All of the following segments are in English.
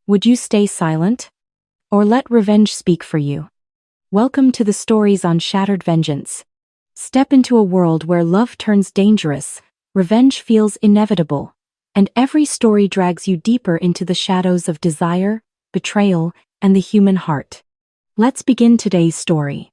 Would you stay silent? Or let revenge speak for you? Welcome to the stories on Shattered Vengeance. Step into a world where love turns dangerous, revenge feels inevitable, and every story drags you deeper into the shadows of desire, betrayal, and the human heart. Let's begin today's story.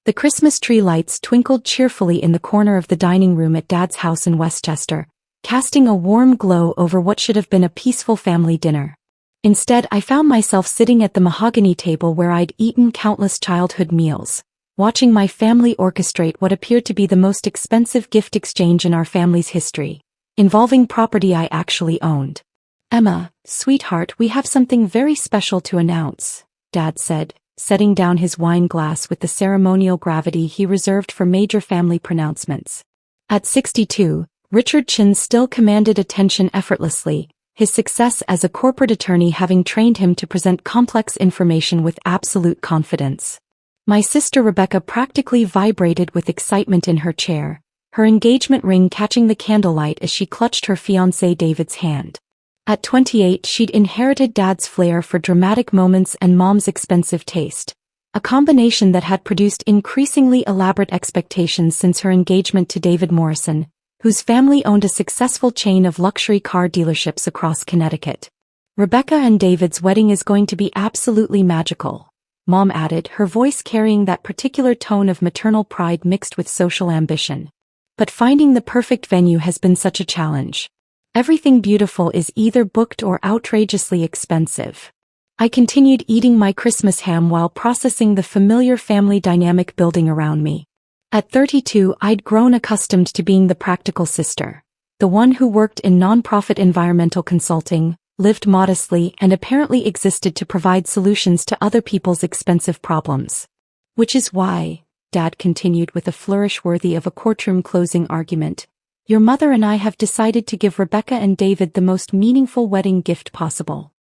The Christmas tree lights twinkled cheerfully in the corner of the dining room at Dad's house in Westchester, casting a warm glow over what should have been a peaceful family dinner. Instead, I found myself sitting at the mahogany table where I'd eaten countless childhood meals, watching my family orchestrate what appeared to be the most expensive gift exchange in our family's history, involving property I actually owned. "Emma, sweetheart, we have something very special to announce," Dad said, setting down his wine glass with the ceremonial gravity he reserved for major family pronouncements. At 62, Richard Chen still commanded attention effortlessly, his success as a corporate attorney having trained him to present complex information with absolute confidence. My sister Rebecca practically vibrated with excitement in her chair, her engagement ring catching the candlelight as she clutched her fiancé David's hand. At 28, she'd inherited Dad's flair for dramatic moments and Mom's expensive taste, a combination that had produced increasingly elaborate expectations since her engagement to David Morrison, whose family owned a successful chain of luxury car dealerships across Connecticut. "Rebecca and David's wedding is going to be absolutely magical," Mom added, her voice carrying that particular tone of maternal pride mixed with social ambition. "But finding the perfect venue has been such a challenge. Everything beautiful is either booked or outrageously expensive." I continued eating my Christmas ham while processing the familiar family dynamic building around me. At 32, I'd grown accustomed to being the practical sister, the one who worked in nonprofit environmental consulting, lived modestly, and apparently existed to provide solutions to other people's expensive problems. "Which is why," Dad continued with a flourish worthy of a courtroom closing argument, "your mother and I have decided to give Rebecca and David the most meaningful wedding gift possible."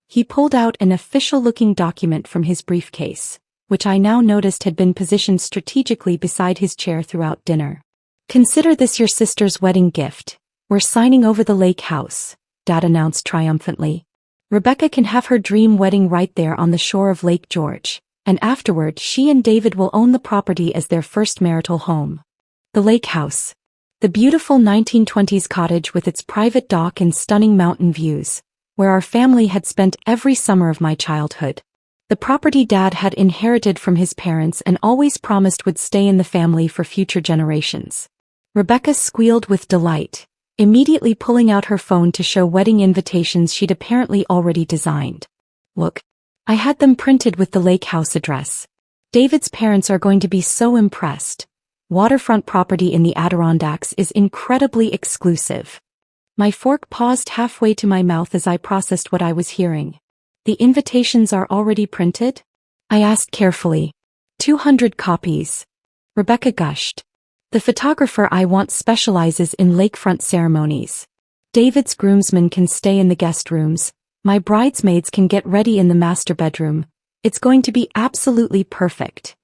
He pulled out an official-looking document from his briefcase, which I now noticed had been positioned strategically beside his chair throughout dinner. "Consider this your sister's wedding gift. We're signing over the lake house," Dad announced triumphantly. "Rebecca can have her dream wedding right there on the shore of Lake George, and afterward she and David will own the property as their first marital home." The lake house. The beautiful 1920s cottage with its private dock and stunning mountain views, where our family had spent every summer of my childhood. The property Dad had inherited from his parents and always promised would stay in the family for future generations. Rebecca squealed with delight, immediately pulling out her phone to show wedding invitations she'd apparently already designed. "Look, I had them printed with the lake house address. David's parents are going to be so impressed. Waterfront property in the Adirondacks is incredibly exclusive." My fork paused halfway to my mouth as I processed what I was hearing. "The invitations are already printed?" I asked carefully. 200 copies. Rebecca gushed. "The photographer I want specializes in lakefront ceremonies. David's groomsmen can stay in the guest rooms. My bridesmaids can get ready in the master bedroom. It's going to be absolutely perfect."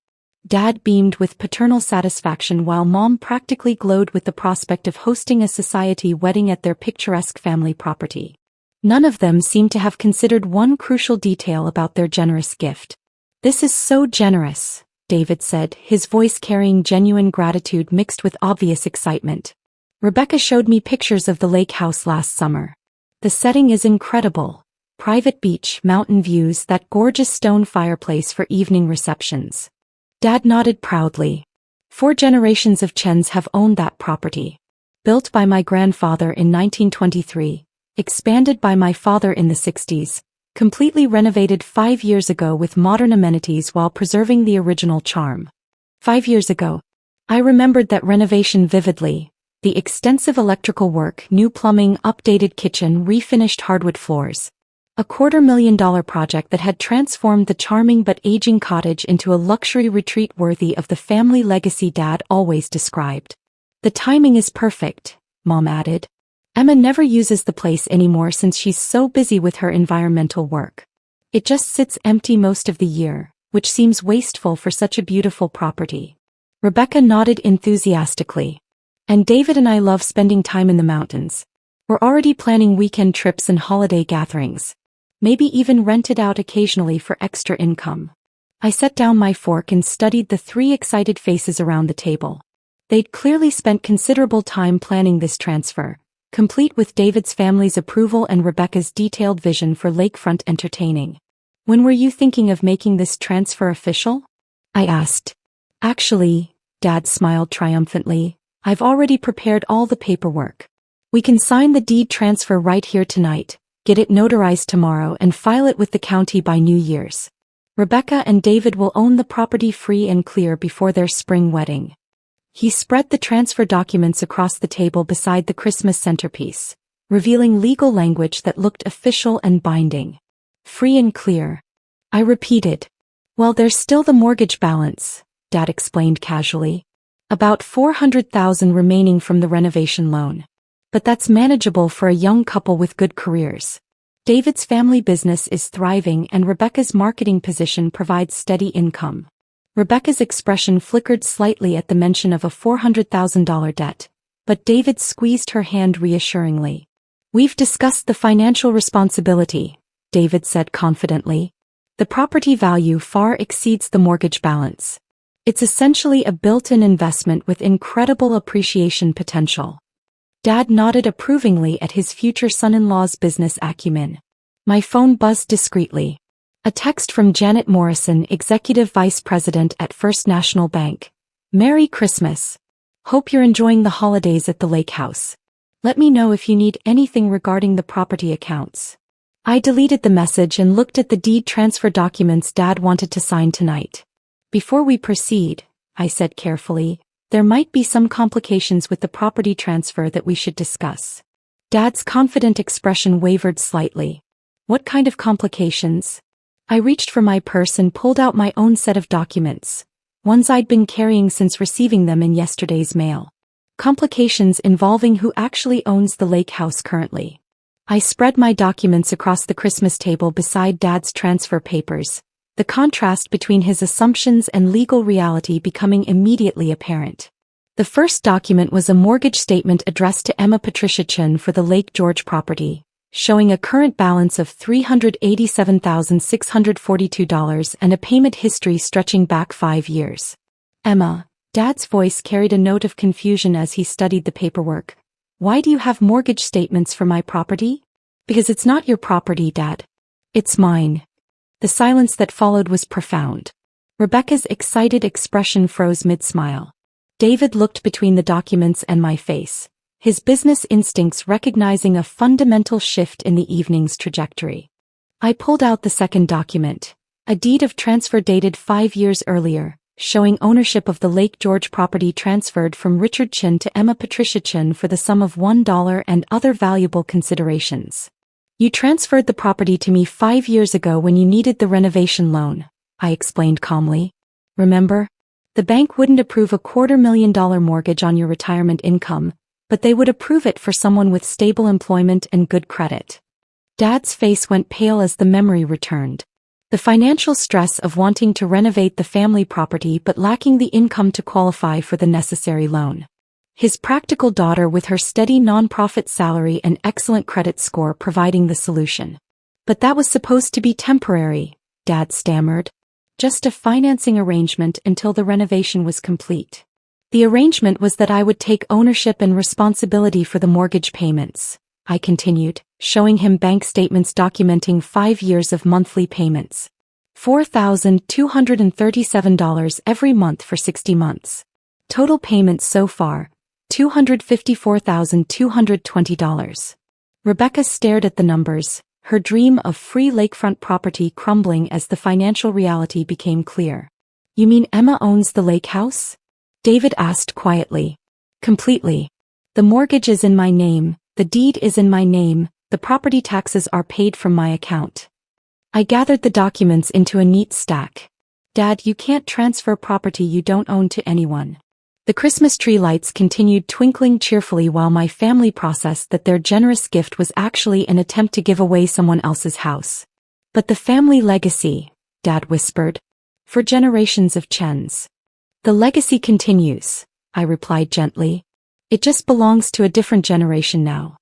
Dad beamed with paternal satisfaction while Mom practically glowed with the prospect of hosting a society wedding at their picturesque family property. None of them seemed to have considered one crucial detail about their generous gift. "This is so generous," David said, his voice carrying genuine gratitude mixed with obvious excitement. "Rebecca showed me pictures of the lake house last summer. The setting is incredible. Private beach, mountain views, that gorgeous stone fireplace for evening receptions." Dad nodded proudly. 4 generations of Chens have owned that property. Built by my grandfather in 1923. Expanded by my father in the 60s, completely renovated 5 years ago with modern amenities while preserving the original charm. 5 years ago. I remembered that renovation vividly. The extensive electrical work, new plumbing, updated kitchen, refinished hardwood floors. A $250,000 project that had transformed the charming but aging cottage into a luxury retreat worthy of the family legacy Dad always described. "The timing is perfect," Mom added. "Emma never uses the place anymore since she's so busy with her environmental work. It just sits empty most of the year, which seems wasteful for such a beautiful property." Rebecca nodded enthusiastically. "And David and I love spending time in the mountains. We're already planning weekend trips and holiday gatherings." Maybe even rent it out occasionally for extra income. I set down my fork and studied the three excited faces around the table. They'd clearly spent considerable time planning this transfer, complete with David's family's approval and Rebecca's detailed vision for lakefront entertaining. "When were you thinking of making this transfer official?" I asked. "Actually," Dad smiled triumphantly, "I've already prepared all the paperwork. We can sign the deed transfer right here tonight, get it notarized tomorrow and file it with the county by New Year's. Rebecca and David will own the property free and clear before their spring wedding." He spread the transfer documents across the table beside the Christmas centerpiece, revealing legal language that looked official and binding. "Free and clear," I repeated. "Well, there's still the mortgage balance," Dad explained casually. "About $400,000 remaining from the renovation loan. But that's manageable for a young couple with good careers. David's family business is thriving and Rebecca's marketing position provides steady income." Rebecca's expression flickered slightly at the mention of a $400,000 debt, but David squeezed her hand reassuringly. "We've discussed the financial responsibility," David said confidently. "The property value far exceeds the mortgage balance. It's essentially a built-in investment with incredible appreciation potential." Dad nodded approvingly at his future son-in-law's business acumen. My phone buzzed discreetly. A text from David Morrison, Executive Vice President at First National Bank. "Merry Christmas. Hope you're enjoying the holidays at the lake house. Let me know if you need anything regarding the property accounts." I deleted the message and looked at the deed transfer documents Dad wanted to sign tonight. "Before we proceed," I said carefully, "there might be some complications with the property transfer that we should discuss." Dad's confident expression wavered slightly. "What kind of complications?" I reached for my purse and pulled out my own set of documents, ones I'd been carrying since receiving them in yesterday's mail. "Complications involving who actually owns the lake house currently." I spread my documents across the Christmas table beside Dad's transfer papers, the contrast between his assumptions and legal reality becoming immediately apparent. The first document was a mortgage statement addressed to Emma Patricia Chen for the Lake George property, showing a current balance of $387,642 and a payment history stretching back 5 years. "Emma," Dad's voice carried a note of confusion as he studied the paperwork. "Why do you have mortgage statements for my property?" "Because it's not your property, Dad. It's mine." The silence that followed was profound. Rebecca's excited expression froze mid-smile. David looked between the documents and my face, his business instincts recognizing a fundamental shift in the evening's trajectory. I pulled out the second document, a deed of transfer dated 5 years earlier, showing ownership of the Lake George property transferred from Richard Chen to Emma Patricia Chen for the sum of $1 and other valuable considerations. "You transferred the property to me 5 years ago when you needed the renovation loan," I explained calmly. "Remember? The bank wouldn't approve a $250,000 mortgage on your retirement income, but they would approve it for someone with stable employment and good credit." Dad's face went pale as the memory returned. The financial stress of wanting to renovate the family property but lacking the income to qualify for the necessary loan. His practical daughter with her steady nonprofit salary and excellent credit score providing the solution. "But that was supposed to be temporary," Dad stammered. "Just a financing arrangement until the renovation was complete. The arrangement was that I would take ownership and responsibility for the mortgage payments," I continued, showing him bank statements documenting 5 years of monthly payments. $4,237 every month for 60 months. Total payments so far, $254,220. Rebecca stared at the numbers, her dream of free lakefront property crumbling as the financial reality became clear. "You mean Emma owns the lake house?" David asked quietly. "Completely. The mortgage is in my name, the deed is in my name, the property taxes are paid from my account." I gathered the documents into a neat stack. "Dad, you can't transfer property you don't own to anyone." The Christmas tree lights continued twinkling cheerfully while my family processed that their generous gift was actually an attempt to give away someone else's house. "But the family legacy," Dad whispered. "For generations of Chens. The legacy continues," I replied gently. "It just belongs to a different generation now."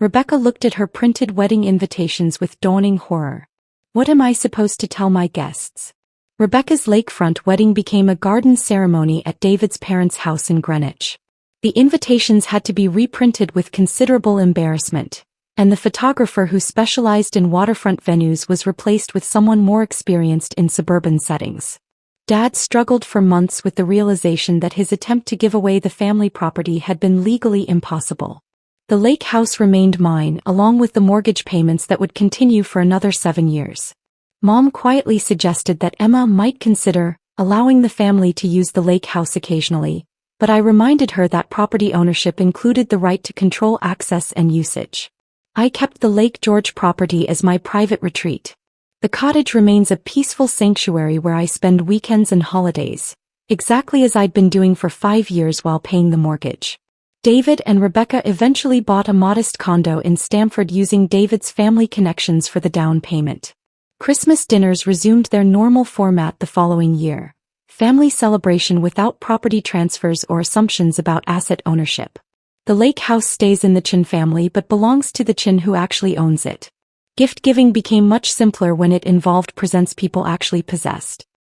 Rebecca looked at her printed wedding invitations with dawning horror. What am I supposed to tell my guests? Rebecca's lakefront wedding became a garden ceremony at David's parents' house in Greenwich. The invitations had to be reprinted with considerable embarrassment, and the photographer who specialized in waterfront venues was replaced with someone more experienced in suburban settings. Dad struggled for months with the realization that his attempt to give away the family property had been legally impossible. The lake house remained mine, along with the mortgage payments that would continue for another 7 years. Mom quietly suggested that Emma might consider allowing the family to use the lake house occasionally, but I reminded her that property ownership included the right to control access and usage. I kept the Lake George property as my private retreat. The cottage remains a peaceful sanctuary where I spend weekends and holidays, exactly as I'd been doing for 5 years while paying the mortgage. David and Rebecca eventually bought a modest condo in Stamford using David's family connections for the down payment. Christmas dinners resumed their normal format the following year. Family celebration without property transfers or assumptions about asset ownership. The lake house stays in the Chen family but belongs to the Chen who actually owns it. Gift giving became much simpler when it involved presents people actually possessed.